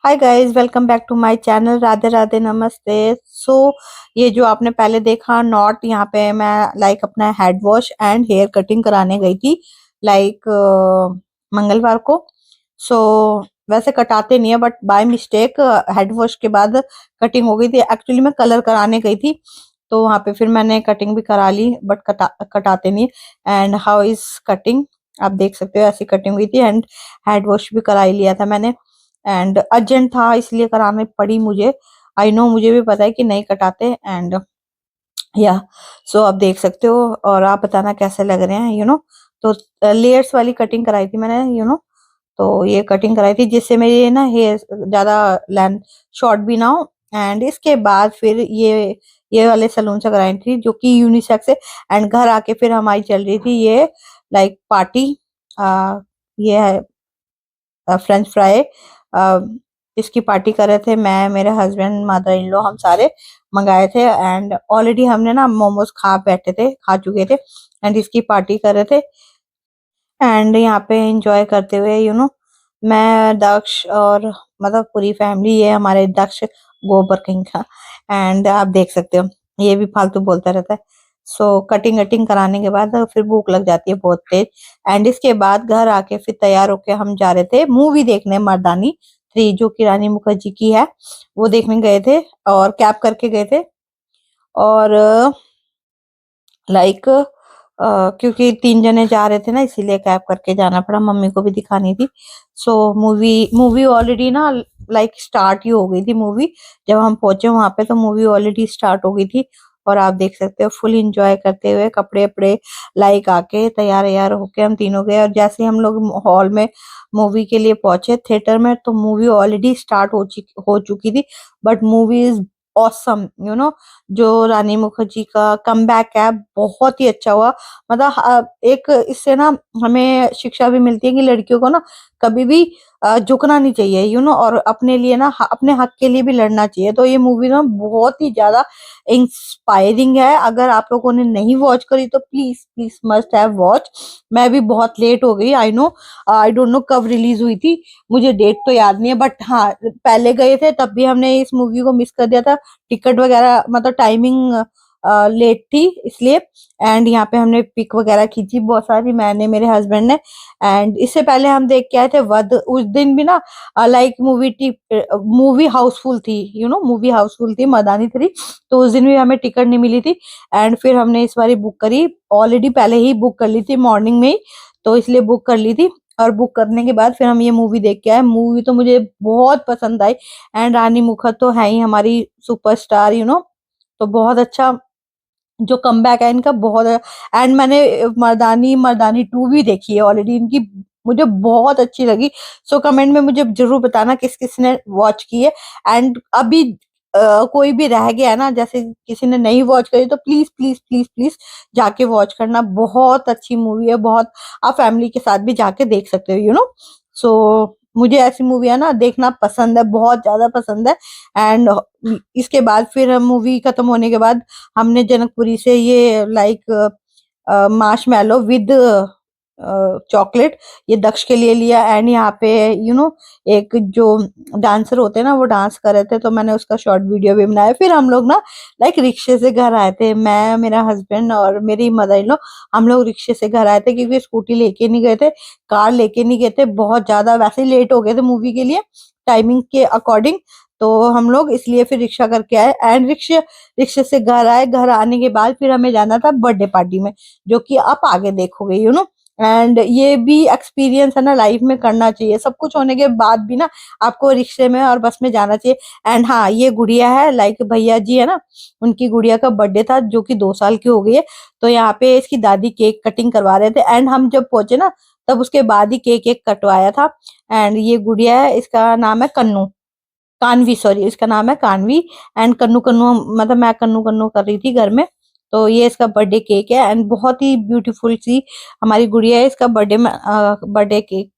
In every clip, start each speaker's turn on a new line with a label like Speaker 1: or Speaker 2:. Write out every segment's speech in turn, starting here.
Speaker 1: Hi guys, welcome back to my channel. Radhe Radhe, नमस्ते। So ये जो आपने पहले देखा नॉट, यहाँ पे मैं अपना head wash and hair cutting कराने गई थी लाइक मंगलवार को। सो वैसे कटाते नहीं है but by mistake head wash के बाद कटिंग हो गई थी। एक्चुअली मैं कलर कराने गई थी तो वहां पे फिर मैंने कटिंग भी करा ली बट कटाते नहीं। एंड हाउ इज कटिंग, आप देख सकते हो ऐसी कटिंग हुई थी एंड हेड वॉश भी करा ही लिया था मैंने। एंड अर्जेंट था इसलिए करानी पड़ी मुझे। आई नो, मुझे भी पता है कि नहीं कटाते। एंड या सो आप देख सकते हो और आप बताना कैसे लग रहे हैं तो लेयर्स वाली कटिंग कराई थी मैंने तो ये कटिंग कराई थी जिससे मेरी ना हेयर ज्यादा लेंथ शॉर्ट भी ना हो। एंड इसके बाद फिर ये वाले सलून से कराई थी जो कि यूनिसेक्स है। एंड घर आके फिर हमारी चल रही थी ये पार्टी। ये है फ्रेंच फ्राई। अ, इसकी पार्टी कर रहे थे, मैं, मेरे हस्बैंड, मदर इन लॉ, हम सारे मंगाए थे। एंड ऑलरेडी हमने ना मोमोज खा चुके थे एंड इसकी पार्टी कर रहे थे। एंड यहाँ पे एंजॉय करते हुए मैं, दक्ष और पूरी फैमिली, ये हमारे दक्ष गोबर किंग का। एंड आप देख सकते हो ये भी फालतू बोलता रहता है। सो कटिंग कटिंग कराने के बाद फिर भूख लग जाती है बहुत तेज। एंड इसके बाद घर आके फिर तैयार होके हम जा रहे थे मूवी देखने, मर्दानी 3 जो कि रानी मुखर्जी की है, वो देखने गए थे और कैब करके गए थे। और लाइक क्योंकि 3 जने जा रहे थे ना इसीलिए कैब करके जाना पड़ा, मम्मी को भी दिखानी थी। सो मूवी मूवी ऑलरेडी ना स्टार्ट ही हो गई थी मूवी। जब हम पहुंचे वहां पे तो मूवी ऑलरेडी स्टार्ट हो गई थी। और आप देख सकते हो फुल एंजॉय करते हुए कपड़े वपड़े आके तैयार यार होके हम तीनों गए। और जैसे हम लोग हॉल में मूवी के लिए पहुंचे थिएटर में तो मूवी ऑलरेडी स्टार्ट हो चुकी थी। बट मूवी इज ऑसम जो रानी मुखर्जी का कमबैक है बहुत ही अच्छा हुआ। एक इससे ना हमें शिक्षा भी मिलती है कि लड़कियों को ना कभी भी झुकना नहीं चाहिए और अपने लिए ना अपने हक के लिए भी लड़ना चाहिए। तो ये मूवी ना बहुत ही ज्यादा इंस्पायरिंग है। अगर आप लोगों ने नहीं वॉच करी तो please please must have watch. मैं भी बहुत लेट हो गई, I know. I don't know कब रिलीज हुई थी, मुझे डेट तो याद नहीं है बट हाँ पहले गए थे तब भी हमने इस मूवी को मिस कर दिया था। टिकट वगैरह टाइमिंग लेट थी इसलिए। एंड यहाँ पे हमने पिक वगैरह खींची बहुत सारी, मैंने, मेरे हस्बैंड ने। एंड इससे पहले हम देख के आए थे वध, उस दिन भी ना मूवी हाउसफुल थी मूवी हाउसफुल थी मदानी 3। तो उस दिन भी हमें टिकट नहीं मिली थी। एंड फिर हमने इस बारी बुक करी, ऑलरेडी पहले ही बुक कर ली थी मॉर्निंग में ही, तो इसलिए बुक कर ली थी। और बुक करने के बाद फिर हम ये मूवी देख के आए। मूवी तो मुझे बहुत पसंद आई। एंड रानी मुखर तो है ही हमारी सुपरस्टार तो बहुत अच्छा जो कमबैक है इनका, बहुत। एंड मैंने मर्दानी मर्दानी 2 भी देखी है ऑलरेडी इनकी, मुझे बहुत अच्छी लगी। सो कमेंट में मुझे जरूर बताना किस किस ने वॉच की है। एंड अभी कोई भी रह गया है ना, जैसे किसी ने नहीं वॉच करी तो प्लीज प्लीज प्लीज प्लीज जाके वॉच करना, बहुत अच्छी मूवी है बहुत। आप फैमिली के साथ भी जाके देख सकते हो सो मुझे ऐसी मूवी है ना देखना पसंद है, बहुत ज्यादा पसंद है। एंड इसके बाद फिर मूवी खत्म होने के बाद हमने जनकपुरी से ये मार्शमैलो विद चॉकलेट ये दक्ष के लिए लिया। एंड यहाँ पे एक जो डांसर होते हैं ना वो डांस कर रहे थे तो मैंने उसका शॉर्ट वीडियो भी बनाया। फिर हम लोग ना रिक्शे से घर आए थे, मैं, मेरा हस्बैंड और मेरी मदर इन लॉ। हम लोग रिक्शे से घर आए थे क्योंकि स्कूटी लेके नहीं गए थे, कार लेके नहीं गए थे, बहुत ज्यादा वैसे ही लेट हो गए थे मूवी के लिए टाइमिंग के अकॉर्डिंग। तो हम लोग इसलिए फिर रिक्शा करके आए। एंड रिक्शे रिक्शे से घर आए, घर आने के बाद फिर हमें जाना था बर्थडे पार्टी में जो कि आप आगे देखोगे एंड ये भी एक्सपीरियंस है ना लाइफ में करना चाहिए, सब कुछ होने के बाद भी ना आपको रिक्शे में और बस में जाना चाहिए। एंड हाँ, ये गुड़िया है भैया जी है ना, उनकी गुड़िया का बर्थडे था जो कि 2 साल की हो गई है। तो यहाँ पे इसकी दादी केक कटिंग करवा रहे थे एंड हम जब पहुंचे ना तब उसके बाद ही केक एक कटवाया था। एंड ये गुड़िया है, इसका नाम है कन्नू, कानवी, सॉरी, इसका नाम है कानवी। एंड कन्नू कन्नू मैं कन्नू कन्नू कर रही थी घर में। तो ये इसका बर्थडे केक है एंड बहुत ही ब्यूटीफुल सी हमारी गुड़िया है। इसका बर्थडे में बर्थडे केक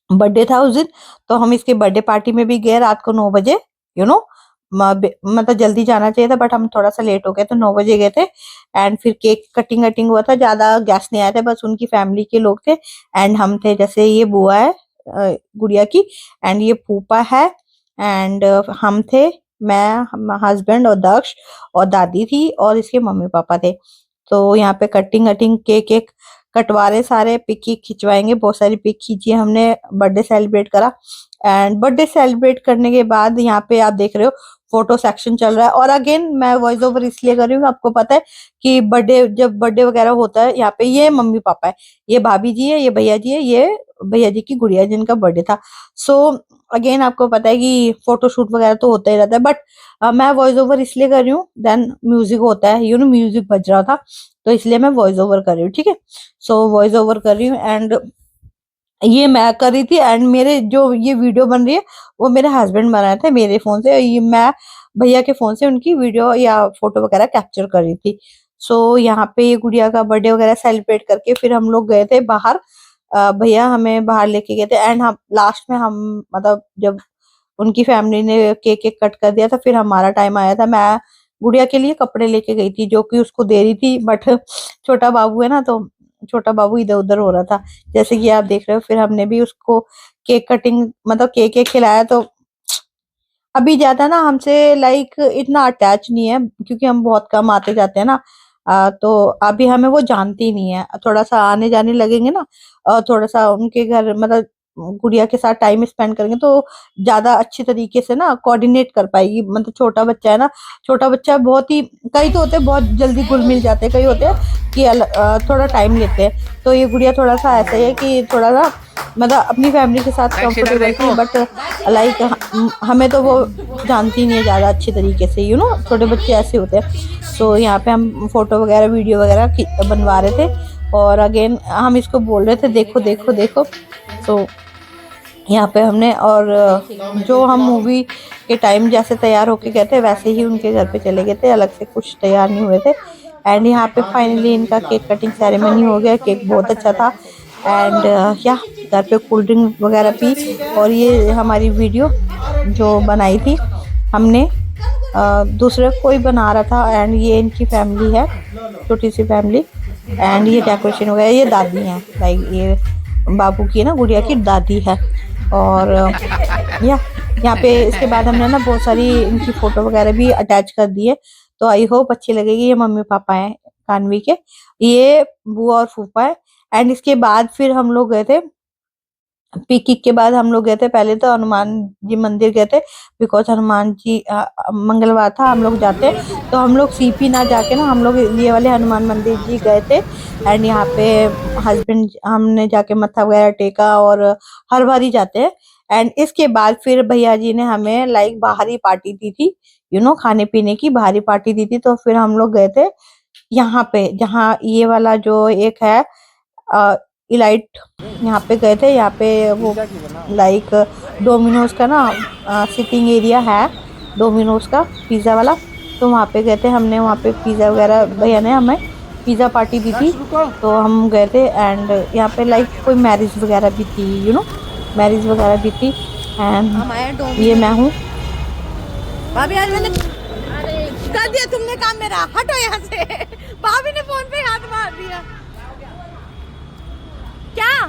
Speaker 1: बर्थडे था उस दिन। तो हम इसके बर्थडे पार्टी में भी गए रात को 9 बजे यू नो जल्दी जाना चाहिए था बट हम थोड़ा सा लेट हो गए तो 9 बजे गए थे। एंड फिर केक कटिंग कटिंग हुआ था, ज्यादा गेस्ट नहीं आए थे, बस उनकी फैमिली के लोग थे। एंड हम थे, जैसे ये बुआ है गुड़िया की एंड ये फूफा है एंड हम थे, मैं, हस्बैंड और दक्ष और दादी थी और इसके मम्मी पापा थे। तो यहाँ पे कटिंग कटिंग केक एक कटवा रहे सारे, पिक खिंचवाएंगे, बहुत सारी पिक खींची हमने, बर्थडे सेलिब्रेट करा। एंड बर्थडे सेलिब्रेट करने के बाद यहाँ पे आप देख रहे हो फोटो सेक्शन चल रहा है। और अगेन मैं वॉइस ओवर इसलिए कर रही हूँ, आपको पता है कि बर्थडे, जब बर्थडे वगैरह होता है यहाँ पे, ये मम्मी पापा है, ये भाभी जी है, ये भैया जी है, ये भैया जी की गुड़िया जिनका बर्थडे था। सो अगेन आपको पता है कि फोटो शूट वगैरह तो होता ही रहता है, बट मैं वॉइस ओवर इसलिए कर रही हूँ, देन म्यूजिक होता है, म्यूजिक बज रहा था, तो इसलिए मैं वॉइस ओवर कर रही हूँ, ठीक है। सो वॉइस ओवर कर रही हूँ एंड ये मैं कर रही थी, एंड मेरे जो ये वीडियो बन रही है वो मेरे हस्बैंड बनाए थे मेरे फोन से, ये मैं भैया के फोन से उनकी वीडियो या फोटो वगैरह कैप्चर कर रही थी। सो यहाँ पे ये गुड़िया का बर्थडे वगैरह सेलिब्रेट करके फिर हम लोग गए थे बाहर, भैया हमें बाहर लेके गए थे। एंड हम लास्ट में, हम मतलब जब उनकी फैमिली ने केक केक कट कर दिया था, फिर हमारा टाइम आया था। मैं गुड़िया के लिए कपड़े लेके गई थी जो कि उसको दे रही थी, बट छोटा बाबू है ना, तो छोटा बाबू इधर उधर हो रहा था, जैसे कि आप देख रहे हो। फिर हमने भी उसको केक कटिंग, मतलब केक केक खिलाया। तो अभी ज्यादा ना हमसे लाइक इतना अटैच नहीं है, क्योंकि हम बहुत कम आते जाते हैं ना। तो अभी हमें वो जानती नहीं है, थोड़ा सा आने जाने लगेंगे ना, थोड़ा सा उनके घर, मतलब गुड़िया के साथ टाइम स्पेंड करेंगे तो ज्यादा अच्छी तरीके से ना कोऑर्डिनेट कर पाएगी। मतलब छोटा बच्चा है ना, छोटा बच्चा बहुत ही, कई तो होते हैं बहुत जल्दी घुल मिल जाते हैं, कई होते हैं कि थोड़ा टाइम लेते हैं। तो ये गुड़िया थोड़ा सा ऐसा ही है कि थोड़ा सा मतलब अपनी फैमिली के साथ कंफर्टेबल थी, बट लाइक हमें तो वो जानती नहीं है ज्यादा अच्छी तरीके से, छोटे बच्चे ऐसे होते हैं। सो यहाँ पे हम फोटो वगैरह वीडियो वगैरह बनवा रहे थे, और अगेन हम इसको बोल रहे थे देखो देखो देखो। सो यहाँ पे हमने, और जो हम मूवी के टाइम जैसे तैयार होके गए थे वैसे ही उनके घर पे चले गए थे, अलग से कुछ तैयार नहीं हुए थे। एंड यहाँ पे फाइनली इनका केक कटिंग सेरेमनी हो गया, केक बहुत अच्छा था। एंड या घर पे कोल्ड ड्रिंक वगैरह पी, और ये हमारी वीडियो जो बनाई थी हमने, दूसरे कोई बना रहा था, एंड ये इनकी फैमिली है, छोटी सी फैमिली। एंड ये डेकोरेशन वगैरह, ये दादी हैं, लाइक ये बाबू की ना गुड़िया की दादी है। और या यहाँ पे इसके बाद हमने ना बहुत सारी इनकी फोटो वगैरह भी अटैच कर दी है, तो आई होप अच्छी लगेगी। ये मम्मी पापा हैं कान्वी के, ये बुआ और फूफा है। एंड इसके बाद फिर हम लोग गए थे, पिकनिक के बाद हम लोग गए थे, पहले तो हनुमान जी मंदिर गए थे, बिकॉज हनुमान जी मंगलवार था, हम लोग जाते, तो हम लोग सीपी ना जाके ना हम लोग ये वाले हनुमान मंदिर जी गए थे। एंड यहाँ पे हस्बैंड, हमने जाके मत्था वगैरह टेका, और हर बार ही जाते हैं। एंड इसके बाद फिर भैया जी ने हमें लाइक बाहरी पार्टी दी थी, खाने पीने की बाहरी पार्टी दी थी। तो फिर हम लोग गए थे यहाँ पे, जहाँ ये वाला जो एक है इलाइट, यहाँ पे गए थे। यहाँ पे वो लाइक डोमिनोज का ना सिटिंग एरिया है, डोमिनोज का पिज़्ज़ा वाला, तो वहाँ पे गए थे हमने। वहाँ पे पिज़्ज़ा वगैरह भैया ने हमें पिज़्ज़ा पार्टी दी थी, तो हम गए थे। एंड यहाँ पे लाइक कोई मैरिज वगैरह भी थी, मैरिज वगैरह भी थी। एंड ये मैं हूँ भाभी, आज मैंने कर दिया तुमने काम मेरा, हटो यहाँ से। भाभी ने फोन पे हाथ मार दिया। क्या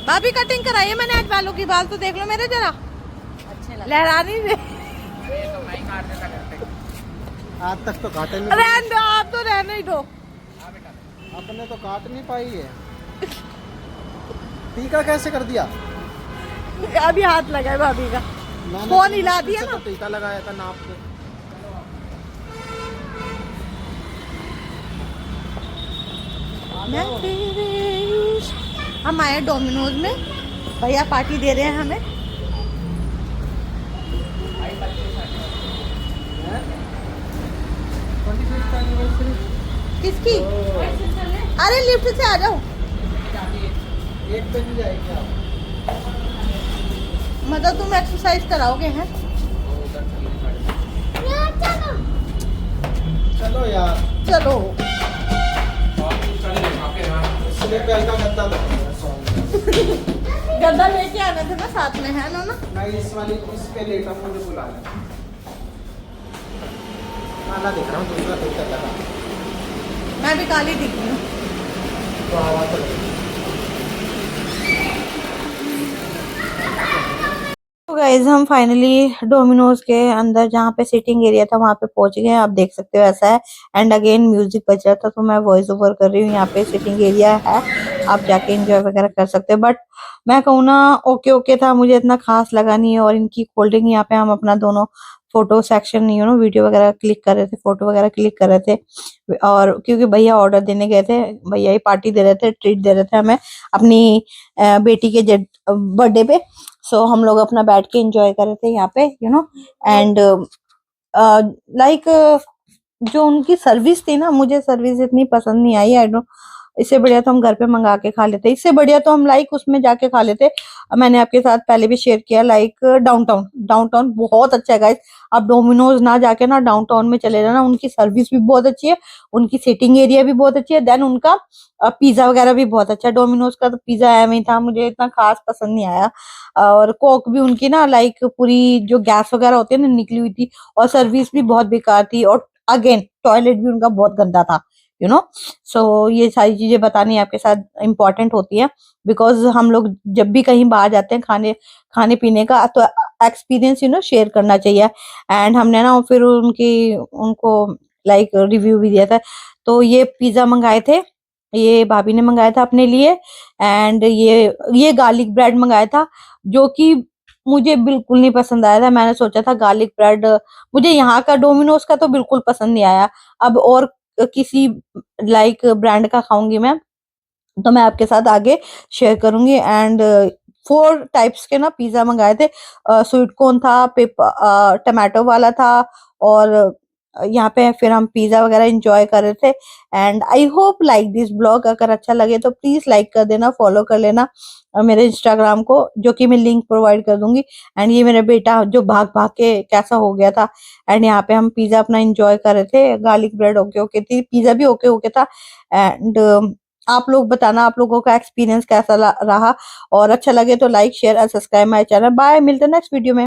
Speaker 1: भाभी कटिंग कराई है मैंने आज बालों की, बाल तो देख लो मेरे जरा, अच्छे लहरा नहीं रहे।
Speaker 2: आज तक तो काटे नहीं,
Speaker 1: रहने दो, आप तो रहने ही दो।
Speaker 2: आपने तो काट नहीं पाई है। टीका कैसे कर दिया?
Speaker 1: अभी हाथ लगा है भाभी का, फोन हिला दिया ना,
Speaker 2: टीका लगाया था नाप के।
Speaker 1: हम आए डोमिनोज में, भैया पार्टी दे रहे हैं हमें। किसकी? अरे लिफ्ट से आ जाओ,
Speaker 2: एक पे नहीं जाएगी आप।
Speaker 1: मतलब तुम एक्सरसाइज कराओगे हैं?
Speaker 2: चलो यार,
Speaker 1: चलो। गद्दा लेके आना था ना साथ में, है ना?
Speaker 2: मैं इस वाली इस पे लेटा हूँ, मुझे बुला लें। काला दिख रहा हूँ, दूसरा दिखता था।
Speaker 1: मैं भी काली दिख रही हूँ।
Speaker 2: तो आवाज तो
Speaker 1: तो गाइज हम फाइनली डोमिनोज के अंदर जहाँ पे सिटिंग एरिया था वहां पे पहुंच गए हैं। आप देख सकते हो ऐसा है। एंड अगेन म्यूजिक बज रहा था तो मैं वॉइस ओवर कर रही हूँ। यहाँ पे सिटिंग एरिया है, आप जाके एंजॉय वगैरह कर सकते हो। बट मैं कहूँ ना, ओके ओके था, मुझे इतना खास लगा नहीं है। और इनकी कोल्ड ड्रिंक यहाँ पे हम अपना दोनों फोटो सेक्शन वीडियो वगैरह क्लिक कर रहे थे, फोटो वगैरह क्लिक कर रहे थे। और क्योंकि भैया ऑर्डर देने गए थे, भैया ही पार्टी दे रहे थे, ट्रीट दे रहे थे हमें अपनी बेटी के बर्थडे पे। सो हम लोग अपना बैठ के एंजॉय कर रहे थे यहाँ पे एंड लाइक जो उनकी सर्विस थी ना, मुझे सर्विस इतनी पसंद नहीं आई। आई डोंट, इससे बढ़िया तो हम घर पे मंगा के खा लेते, इससे बढ़िया तो हम लाइक उसमें जाके खा लेते। मैंने आपके साथ पहले भी शेयर किया, लाइक डाउनटाउन, डाउनटाउन बहुत अच्छा है गाइस। आप डोमिनोज ना जाके ना डाउनटाउन में चले जाना, उनकी सर्विस भी बहुत अच्छी है, उनकी सिटिंग एरिया भी बहुत अच्छी है। देन उनका पिज्जा वगैरह भी बहुत अच्छा है। डोमिनोज का तो पिज्जा ऐਵੇਂ ही था, मुझे इतना खास पसंद नहीं आया। और कोक भी उनकी ना लाइक पूरी जो गैस वगैरह होती है ना निकली हुई थी, और सर्विस भी बहुत बेकार थी। और अगेन टॉयलेट भी उनका बहुत गंदा था। यू नो सो ये सारी चीजें बतानी आपके साथ इम्पोर्टेंट होती है, बिकॉज हम लोग जब भी कहीं बाहर जाते हैं खाने खाने पीने का, तो एक्सपीरियंस शेयर करना चाहिए। एंड हमने ना फिर उनको लाइक रिव्यू भी दिया था। तो ये पिज्जा मंगाए थे, ये भाभी ने मंगाया था अपने लिए। एंड ये गार्लिक ब्रेड मंगाया था, जो कि मुझे बिल्कुल नहीं पसंद आया था। मैंने सोचा था गार्लिक ब्रेड, मुझे यहाँ का डोमिनोज का तो बिल्कुल पसंद नहीं आया। अब और किसी लाइक ब्रांड का खाऊंगी मैं, तो मैं आपके साथ आगे शेयर करूंगी। एंड 4 टाइप्स के ना पिज्जा मंगाए थे। स्वीट कॉर्न था, टमाटो वाला था, और यहाँ पे फिर हम पिज्जा वगैरह एंजॉय कर रहे थे। And I hope like this blog, अगर अच्छा लगे तो प्लीज लाइक कर देना, फॉलो कर लेना मेरे इंस्टाग्राम को, जो कि मैं लिंक प्रोवाइड कर दूंगी। एंड ये मेरा बेटा जो भाग भाग के कैसा हो गया था। एंड यहाँ पे हम पिज्जा अपना एंजॉय कर रहे थे, गार्लिक ब्रेड ओके ओके थी, पिज्जा भी ओके ओके था। एंड आप लोग बताना आप लोगों का एक्सपीरियंस कैसा रहा, और अच्छा लगे तो लाइक शेयर और सब्सक्राइब माय चैनल। बाय, मिलते हैं नेक्स्ट वीडियो में।